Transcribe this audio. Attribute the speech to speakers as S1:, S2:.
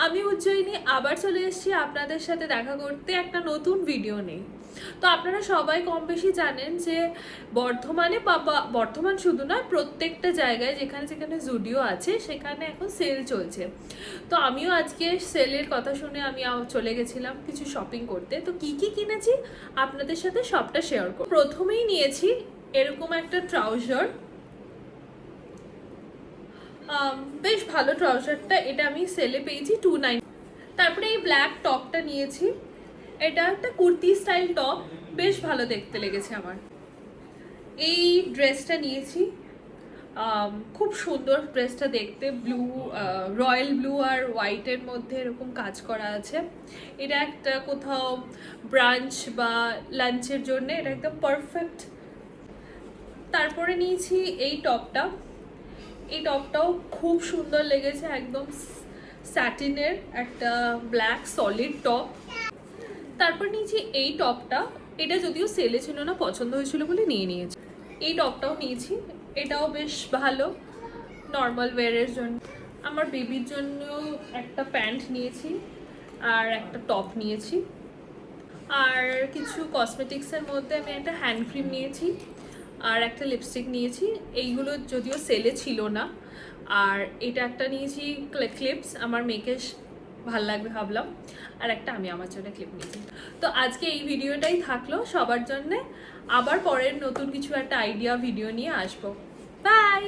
S1: আমি উজ্জয়িনী আবার চলে এসেছি আপনাদের সাথে দেখা করতে একটা নতুন ভিডিও নেই। তো আপনারা সবাই কম বেশি জানেন যে বর্ধমানে বর্ধমান শুধু নয়, প্রত্যেকটা জায়গায় যেখানে যেখানে জুডিও আছে সেখানে এখন সেল চলছে। তো আমিও আজকে সেলের কথা শুনে আমি চলে গেছিলাম কিছু শপিং করতে। তো কি কি কিনেছি আপনাদের সাথে সবটা শেয়ার করব। প্রথমেই নিয়েছি এরকম একটা ট্রাউজার। বেশ ভালো ট্রাউজারটা, এটা আমি সেলে পেয়েছি 290। তারপরে এই ব্ল্যাক টপটা নিয়েছি, এটা একটা কুর্তি স্টাইল টপ, বেশ ভালো দেখতে লেগেছে আমার। এই ড্রেসটা নিয়েছি, খুব সুন্দর ড্রেসটা দেখতে, ব্লু, রয়্যাল ব্লু আর হোয়াইটের মধ্যে এরকম কাজ করা আছে। এটা একটা কোথাও ব্রাঞ্চ বা লাঞ্চের জন্য এটা একদম পারফেক্ট। তারপরে নিয়েছি এই টপটা, এই টপটাও খুব সুন্দর লেগেছে, একদম স্যাটিনের একটা ব্ল্যাক সলিড টপ। তারপর নিয়েছি এই টপটা, এটা যদিও সেলে ছিল না, পছন্দ হয়েছিল বলে নিয়ে নিয়েছি। এই টপটাও নিয়েছি, এটাও বেশ ভালো নর্মাল ওয়্যারের জন্য। আমার বেবির জন্য একটা প্যান্ট নিয়েছি আর একটা টপ নিয়েছি। আর কিছু কসমেটিক্সের মধ্যে আমি একটা হ্যান্ড ক্রিম নিয়েছি আর একটা লিপস্টিক নিয়েছি। এইগুলো যদিও সেলে ছিল না। আর এটা একটা নিয়েছি ক্লিপস, আমার মেয়েকে ভাল লাগবে ভাবলাম। আর একটা আমি আমার জন্য ক্লিপ নিয়েছি। তো আজকে এই ভিডিওটাই থাকলো সবার জন্যে। আবার পরের নতুন কিছু একটা আইডিয়া ভিডিও নিয়ে আসবো। বাই।